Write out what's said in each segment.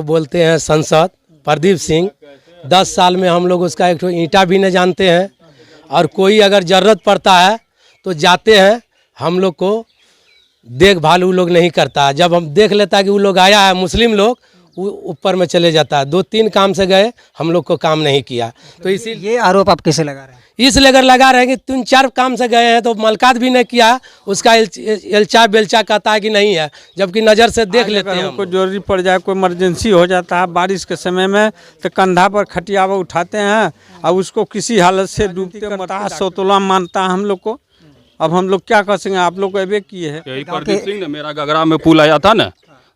जो बोलते हैं सांसद प्रदीप सिंह, 10 साल में हम लोग उसका एक ठो ईंटा भी नहीं जानते हैं। और कोई अगर ज़रूरत पड़ता है तो जाते हैं, हम लोग को देखभाल वो लोग नहीं करता। जब हम देख लेता है कि वो लोग आया है मुस्लिम लोग, वो ऊपर में चले जाता है। 2-3 काम से गए, हम लोग को काम नहीं किया। तो इसी ये आरोप आप कैसे लगा रहे हैं? इसलिए अगर लगा रहे हैं कि 3-4 काम से गए हैं तो मुलाकात भी नहीं किया, उसका एलचा बेलचा कहता है कि नहीं है, जबकि नज़र से देख लेते हैं। हमको जरूरी पड़ जाए, कोई इमरजेंसी हो जाता है बारिश के समय में, तो कंधा पर खटिया उठाते हैं और उसको किसी हालत से डूबते मरता, सौतोला मानता है हम लोग को। अब हम लोग क्या कर सकेंगे? आप लोग अबे किए हैं। यही प्रदीप सिंह ने मेरा गगरा में पुल आया था ना,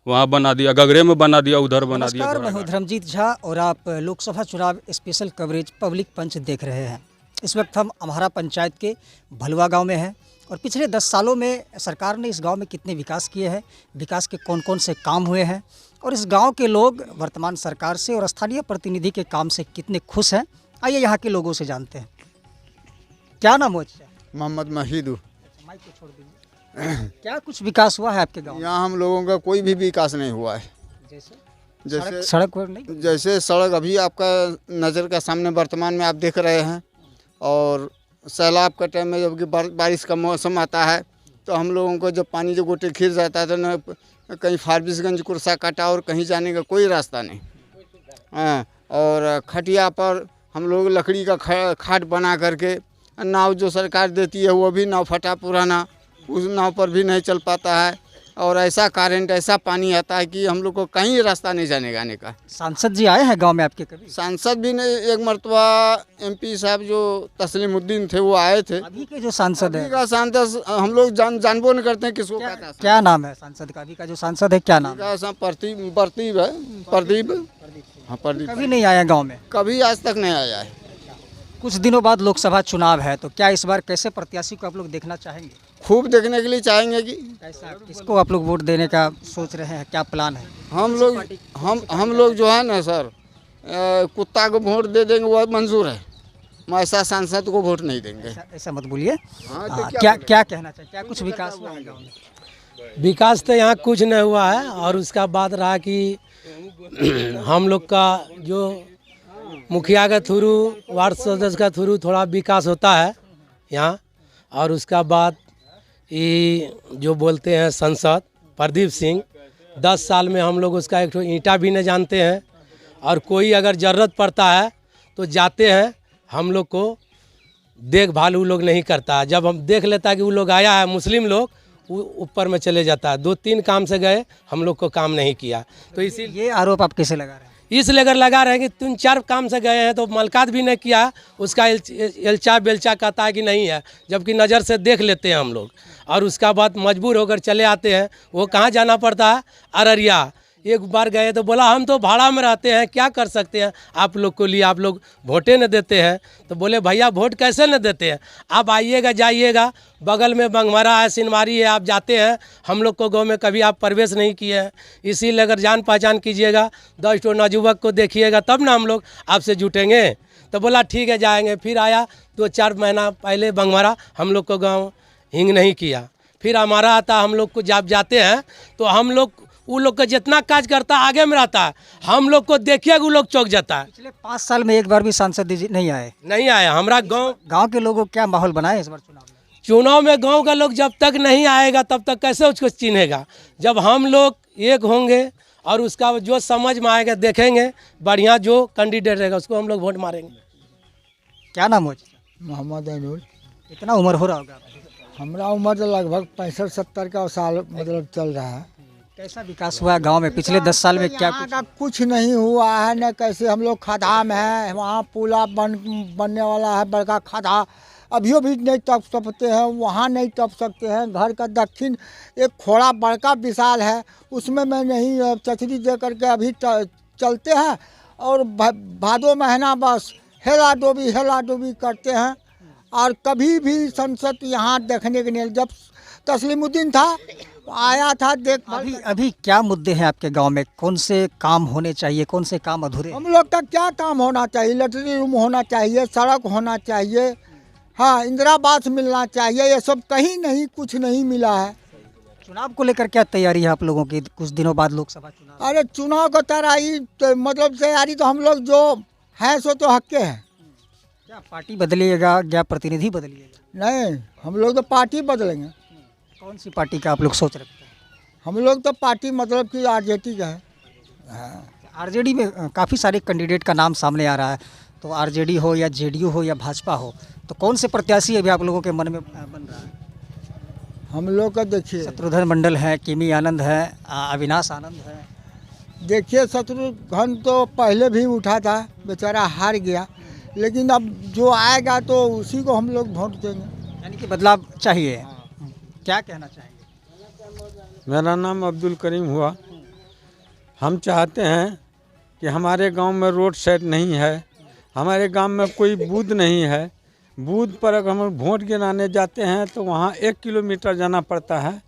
वहाँ बना दिया, गगरे में बना दिया, उधर बना दिया। नमस्कार, मैं हूं धर्मजीत झा और आप लोकसभा चुनाव स्पेशल कवरेज पब्लिक पंच देख रहे हैं। इस वक्त हम अम्हारा पंचायत के भलुआ गांव में हैं और पिछले 10 सालों में सरकार ने इस गांव में कितने विकास किए हैं, विकास के कौन कौन से काम हुए हैं और इस गांव के लोग वर्तमान सरकार से और स्थानीय प्रतिनिधि के काम से कितने खुश हैं, आइए यहाँ के लोगों से जानते हैं। क्या नाम हो? मोहम्मद महीदू। माइक को छोड़ दीजिए। क्या कुछ विकास हुआ है आपके गाँव? यहाँ हम लोगों का कोई भी विकास नहीं हुआ है। जैसे सड़क नहीं, जैसे सड़क अभी आपका नज़र का सामने वर्तमान में आप देख रहे हैं। और सैलाब का टाइम में जब कि बारिश का मौसम आता है तो हम लोगों को जब पानी जो गोटे खिर जाता है तो न कहीं फारबिसगंज कुरसा काटा और कहीं जाने का कोई रास्ता नहीं। हाँ, और खटिया पर हम लोग लकड़ी का खाट बना करके, नाव जो सरकार देती है वो भी नाव फटा पुराना, उस नाव पर भी नहीं चल पाता है। और ऐसा करंट, ऐसा पानी आता है कि हम लोग को कहीं रास्ता नहीं जाने आने का। सांसद जी आए हैं गांव में आपके कभी? सांसद भी नहीं, एक मरतबा एमपी साहब जो तस्लीमुद्दीन थे वो आए थे। अभी के जो सांसद है, का सांसद हम लोग जानबो नहीं करते हैं किसको कहता है। क्या नाम है सांसद का? अभी का जो सांसद है क्या नाम है? प्रदीप है, प्रदीप। हाँ, प्रदीप। कभी नहीं आया गाँव में? कभी आज तक नहीं आया है। कुछ दिनों बाद लोकसभा चुनाव है, तो क्या इस बार कैसे प्रत्याशी को आप लोग देखना चाहेंगे? खूब देखने के लिए चाहेंगे कि कैसा, किसको आप लोग वोट देने का सोच रहे हैं, क्या प्लान है? हम लोग जो है ना सर, कुत्ता को वोट दे देंगे वो मंजूर है, मैं ऐसा सांसद को वोट नहीं देंगे। ऐसा मत बोलिए। हाँ, क्या कहना चाहिए? क्या कुछ विकास हुआ है गाँव में? विकास तो यहाँ कुछ नहीं हुआ है। और उसका बाद रहा कि हम लोग का जो मुखिया के थ्रू, वार्ड सदस्य का थ्रू थोड़ा विकास होता है यहाँ। और उसका बाद ये जो बोलते हैं सांसद प्रदीप सिंह, 10 साल में हम लोग उसका एक ठो ईंटा भी नहीं जानते हैं। और कोई अगर ज़रूरत पड़ता है तो जाते हैं, हम लोग को देखभाल वो लोग नहीं करता। जब हम देख लेता है कि वो लोग आया है मुस्लिम लोग, वो ऊपर में चले जाता है। 2-3 काम से गए, हम लोग को काम नहीं किया। तो इसी ये आरोप आप कैसे लगा रहे हैं? इसलिए अगर लगा रहे हैं कि 3-4 काम से गए हैं तो मुलाकात भी नहीं किया, उसका एलचा बेलचा कहता है कि नहीं है, जबकि नज़र से देख लेते हैं हम लोग। और उसका बाद मजबूर होकर चले आते हैं। वो कहाँ जाना पड़ता है? अररिया। एक बार गए तो बोला हम तो भाड़ा में रहते हैं, क्या कर सकते हैं आप लोग को लिए, आप लोग वोटे न देते हैं। तो बोले भैया वोट कैसे न देते हैं, आप आइएगा जाइएगा, बगल में बंगमारा है, सिनमारी है, आप जाते हैं, हम लोग को गांव में कभी आप प्रवेश नहीं किए हैं। इसीलिए अगर जान पहचान कीजिएगा, 10 ठो नवयुवक को देखिएगा तब ना हम लोग आपसे जुटेंगे। तो बोला ठीक है जाएंगे। फिर आया 2-4 महीना पहले बंगमारा, हम लोग को गाँव हिंग नहीं किया। फिर हमारा आता, हम लोग को जब जाते हैं तो हम लोग वो लोग का जितना काज करता आगे में रहता है, हम लोग को देखिए वो लोग चौक जाता है। पिछले 5 साल में एक बार भी सांसद जी नहीं आए? नहीं आया। हमारा गांव के लोगों क्या माहौल बनाए इस बार चुनाव में? चुनाव में गांव का लोग जब तक नहीं आएगा तब तक कैसे उसको चिन्हेगा। जब हम लोग एक होंगे और उसका जो समझ में आएगा देखेंगे, बढ़िया जो कैंडिडेट रहेगा उसको हम लोग वोट मारेंगे। क्या नाम हो? मोहम्मद अनूर। कितना उम्र हो रहा होगा? हमारा उम्र तो लगभग 65-70 का साल मतलब चल रहा है। कैसा विकास हुआ गांव में पिछले 10 साल में? क्या कुछ नहीं हुआ है न। कैसे हम लोग खदा में है, वहाँ पुला बनने वाला है, बड़का खदा अभी भी नहीं टप सकते हैं, वहाँ नहीं टप सकते हैं। घर का दक्षिण एक खोड़ा बड़का विशाल है, उसमें मैं नहीं चचरी दे करके अभी चलते हैं। और भादो महीना बस हेला डोबी करते हैं। और कभी भी संसद यहाँ देखने के लिए, जब तस्लीमुद्दीन था आया था देख। अभी क्या मुद्दे हैं आपके गांव में? कौन से काम होने चाहिए, कौन से काम अधूरे? हम लोग का क्या काम होना चाहिए? लैट्रिन रूम होना चाहिए, सड़क होना चाहिए, हाँ इंदिरा आवास मिलना चाहिए। ये सब कहीं नहीं, कुछ नहीं मिला है। चुनाव को लेकर क्या तैयारी है आप लोगों की? कुछ दिनों बाद लोकसभा चुनाव। अरे चुनाव का तैयारी तो मतलब तैयारी तो हम लोग जो हैं सो तो हक्के हैं। क्या पार्टी बदलिएगा, क्या प्रतिनिधि बदलिएगा? नहीं, हम लोग तो पार्टी बदलेंगे। कौन सी पार्टी का आप लोग सोच रखते हैं? हम लोग तो पार्टी मतलब कि आरजेडी का है। हाँ। आरजेडी में काफ़ी सारे कैंडिडेट का नाम सामने आ रहा है, तो आरजेडी हो या जेडीयू हो या भाजपा हो, तो कौन से प्रत्याशी अभी आप लोगों के मन में बन रहा है? हम लोग का देखिए शत्रुघ्न मंडल है, किमी आनंद है, अविनाश आनंद है। देखिए शत्रुघ्न तो पहले भी उठा था, बेचारा हार गया, लेकिन अब जो आएगा तो उसी को हम लोग वोट देंगे। यानी कि बदलाव चाहिए। क्या कहना चाहेंगे? मेरा नाम अब्दुल करीम हुआ। हम चाहते हैं कि हमारे गांव में रोड सेट नहीं है, हमारे गांव में कोई बूथ नहीं है। बूथ पर अगर हम वोट गिराने जाते हैं तो वहाँ 1 किलोमीटर जाना पड़ता है,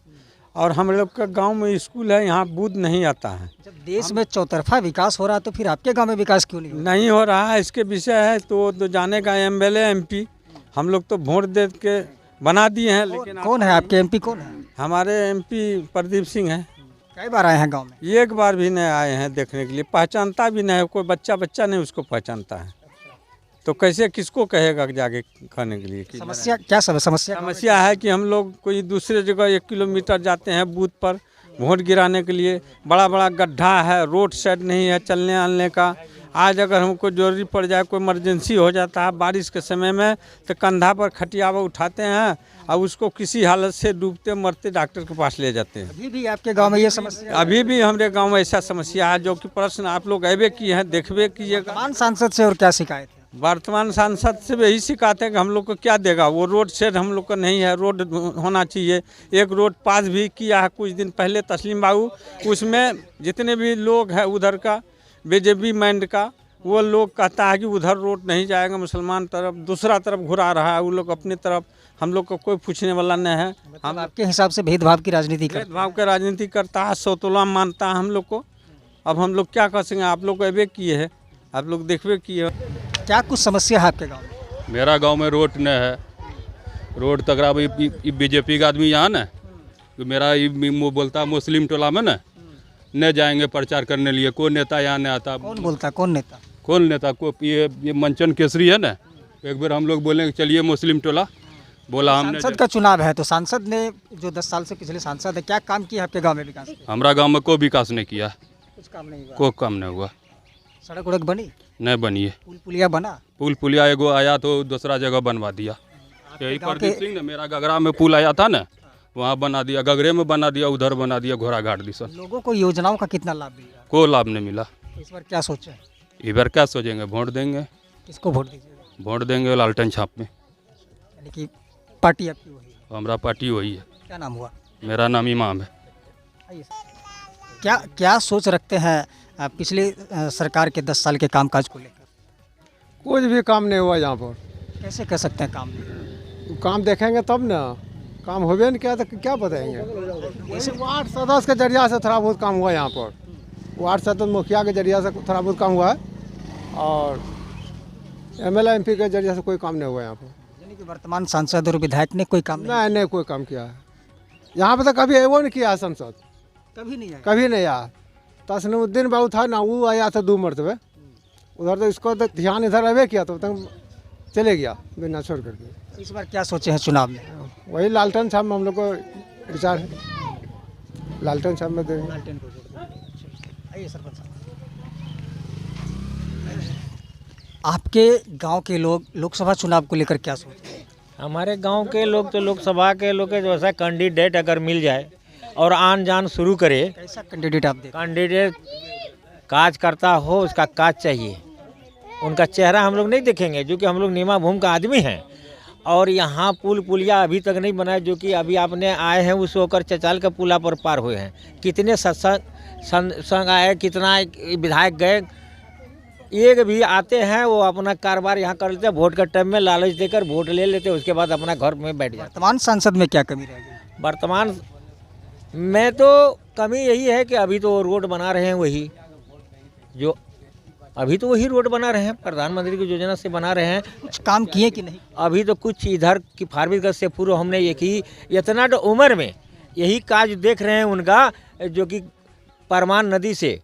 और हम लोग का गांव में स्कूल है, यहाँ बूथ नहीं आता है। जब देश में चौतरफा विकास हो रहा है तो फिर आपके गांव में विकास क्यों नहीं हो रहा? नहीं हो रहा है, इसके विषय है तो जाने का एमएलए एमपी हम लोग तो वोट दे के बना दिए हैं, लेकिन कौन है आपके एमपी? कौन है? हमारे एमपी प्रदीप सिंह हैं। कई बार आए हैं गांव में? एक बार भी नहीं आए हैं देखने के लिए, पहचानता भी नहीं है, कोई बच्चा नहीं उसको पहचानता है, तो कैसे किसको कहेगा जाके खाने के लिए कि समस्या क्या? सब समस्या है कि हम लोग कोई दूसरे जगह 1 किलोमीटर जाते हैं बूथ पर वोट गिराने के लिए, बड़ा बड़ा गड्ढा है, रोड साइड नहीं है चलने आने का। आज अगर हमको जरूरी पड़ जाए, कोई इमरजेंसी हो जाता है बारिश के समय में, तो कंधा पर खटियावा उठाते हैं और उसको किसी हालत से डूबते मरते डॉक्टर के पास ले जाते हैं। अभी भी आपके गांव में ये समस्या? अभी भी हमारे गांव में ऐसा समस्या है, जो कि प्रश्न आप लोग अबे किए हैं, देखबे कीजिएगा। वर्तमान सांसद से और क्या शिकायत है? वर्तमान सांसद से यही शिकायत है कि हम लोग को क्या देगा, वो रोड सेट हम लोग का नहीं है, रोड होना चाहिए। एक रोड पास भी किया है कुछ दिन पहले तस्लीम बाबू, उसमें जितने भी लोग हैं उधर का बीजेपी माइंड का, वो लोग कहता है कि उधर रोड नहीं जाएगा, मुसलमान तरफ दूसरा तरफ घुरा रहा है, वो लोग अपनी तरफ, हम लोग को कोई पूछने वाला नहीं है। हम आपके हिसाब से भेदभाव की राजनीति करते भेदभाव के राजनीति करता है, सौतोला मानता है हम लोग को। अब हम लोग क्या कर सकेंगे, आप लोग अबे किए हैं, आप लोग देखबे किए। हैं। क्या कुछ समस्या है आपके गाँव में? मेरा गांव में रोड न है, रोड तकरा बीजेपी का आदमी यहाँ न, तो मेरा वो बोलता मुस्लिम टोला में न जाएंगे प्रचार करने लिए, कोई नेता यहाँ नहीं आता। कौन बोलता? कौन नेता? कौन नेता को ये मंचन केसरी है ना, एक बार हम लोग बोले चलिए मुस्लिम टोला, बोला हमने। सांसद का चुनाव है तो सांसद ने जो 10 साल से पिछले सांसद है, क्या काम किया आपके गांव में विकास? हमारा गांव में कोई विकास नहीं किया, कुछ काम नहीं हुआ? कोई काम नहीं हुआ, सड़क उड़क बनी? नहीं बनी है। पुल पुलिया बना? पुल पुलिया एगो आया तो दूसरा जगह बनवा दिया। यही गाँव प्रदीप सिंह ने, मेरा गगरा में पुल आया था ना, वहाँ बना दिया, गगरे में बना दिया, उधर बना दिया, घोड़ा घाट दिशा। लोगों को योजनाओं का कितना लाभ मिल रहा है? कोई लाभ नहीं मिला। इस बार क्या सोचे? इस बार क्या सोचेंगे, वोट देंगे। किसको वोट दीजिएगा? वोट देंगे लालटेन छाप में। यानी कि पार्टी आपकी वही है? हमारा पार्टी वही है। क्या नाम हुआ? मेरा नाम इमाम है। आइए सर। क्या सोच रखते हैं पिछले सरकार के 10 साल के कामकाज को लेकर? कुछ भी काम नहीं हुआ यहाँ पर। कैसे कह सकते हैं काम नहीं? काम देखेंगे तब ना, काम होबे नहीं किया तो क्या बताएंगे। वैसे वार्ड सदस्य के जरिया से थोड़ा बहुत काम हुआ यहाँ पर, वार्ड सदस्य मुखिया के जरिया से थोड़ा बहुत काम हुआ है, और एमएलए एमपी के जरिया से कोई काम नहीं हुआ यहाँ पर। यानी कि वर्तमान सांसद और विधायक ने कोई काम नहीं? नहीं कोई काम किया है यहाँ पर, तो कभी एवो नहीं किया है संसद, कभी नहीं आया? कभी नहीं आया। तस्लीमुद्दीन बाबू था ना, वो आया था 2 मरतबे उधर, तो इसको तो ध्यान इधर अवे किया तो चले गया बिना छोड़ करके। इस बार क्या सोचे हैं चुनाव में? वही लालटेन साहब में हम लोग को विचार है, लालटेन साहब में देंगे। लालटेन को जोड़ दें। आइए सरपंच साहब। आपके गांव के लोग लोकसभा चुनाव को लेकर क्या सोचते हैं? हमारे गांव के लोग तो लोकसभा के लोग के जैसा कैंडिडेट अगर मिल जाए और आन जान शुरू करे, कैसा कैंडिडेट आप देखते कैंडिडेट काज करता हो, उसका काज चाहिए। उनका चेहरा हम लोग नहीं देखेंगे, जो कि हम लोग नीमा भूमि का आदमी हैं, और यहाँ पुल पुलिया अभी तक नहीं बना है, जो कि अभी आपने आए हैं उस होकर चचाल का पुला पर पार हुए हैं। कितने सत्संग आए, कितना विधायक गए, एक भी आते हैं वो अपना कारोबार यहाँ कर लेते हैं, वोट के टाइम में लालच देकर वोट ले लेते हैं, उसके बाद अपना घर में बैठ जाते हैं। वर्तमान सांसद में क्या कमी रहेगी? वर्तमान में तो कमी यही है कि अभी तो रोड बना रहे हैं, वही जो अभी तो वही रोड बना रहे हैं, प्रधानमंत्री की योजना से बना रहे हैं। कुछ काम किए कि नहीं? अभी तो कुछ इधर की फारबिसगंज से पूर्व हमने एक ही इतना तो उम्र में यही काज देख रहे हैं उनका, जो कि परमान नदी से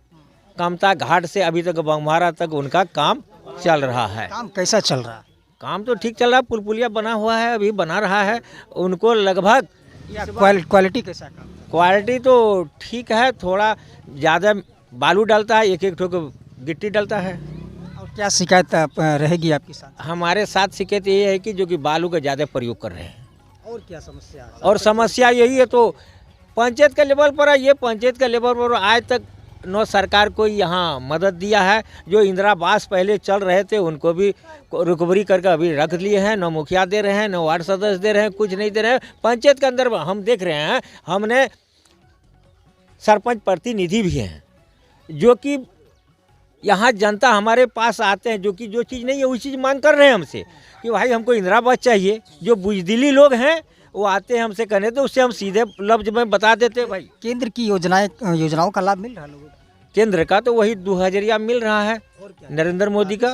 कामता घाट से अभी तक बंगमारा तक उनका काम चल रहा है। काम कैसा चल रहा है? काम तो ठीक चल रहा है, पुल पुलिया बना हुआ है, अभी बना रहा है। उनको लगभग क्वालिटी कैसा काम? क्वालिटी तो ठीक है, थोड़ा ज़्यादा बालू डालता है, एक एक ठोक गिट्टी डालता है। और क्या शिकायत रहेगी आपके साथ? हमारे साथ शिकायत ये है कि जो कि बालू का ज़्यादा प्रयोग कर रहे हैं। और क्या समस्या है? और समस्या यही है, तो पंचायत के लेवल पर है, ये पंचायत के लेवल पर आज तक न सरकार को यहाँ मदद दिया है। जो इंदिरा आवास पहले चल रहे थे उनको भी रिकवरी करके अभी रख लिए हैं, न मुखिया दे रहे हैं, न वार्ड सदस्य दे रहे हैं, कुछ नहीं दे रहे हैं। पंचायत के अंदर हम देख रहे हैं, हमने सरपंच प्रतिनिधि भी हैं, जो कि यहाँ जनता हमारे पास आते हैं, जो कि जो चीज़ नहीं है उस चीज़ मांग कर रहे हैं हमसे कि भाई हमको इंदिरा आवास चाहिए। जो बुजदिली लोग हैं वो आते हैं हमसे कहने, तो उससे हम सीधे लफ्ज में बता देते हैं भाई। केंद्र की योजनाओं का लाभ मिल रहा है लोगों को? केंद्र का तो वही 2000 मिल रहा है नरेंद्र मोदी का।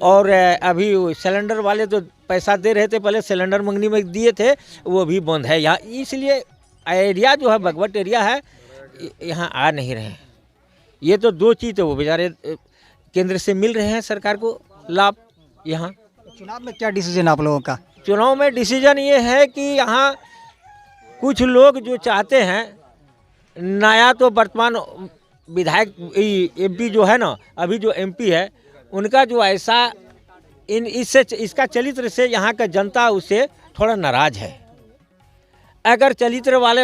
और अभी सिलेंडर वाले तो पैसा दे रहे थे, पहले सिलेंडर मंगनी में दिए थे, वो भी बंद है यहाँ। इसलिए एरिया जो है बगवट एरिया है, यहाँ आ नहीं रहे हैं। ये तो दो चीज़ तो वो बेचारे केंद्र से मिल रहे हैं सरकार को लाभ। यहाँ चुनाव में क्या डिसीजन आप लोगों का? चुनाव में डिसीजन ये है कि यहाँ कुछ लोग जो चाहते हैं नया, तो वर्तमान विधायक एमपी जो है ना, अभी जो एमपी है उनका जो ऐसा इसका चरित्र से यहाँ का जनता उससे थोड़ा नाराज है। अगर चरित्र वाले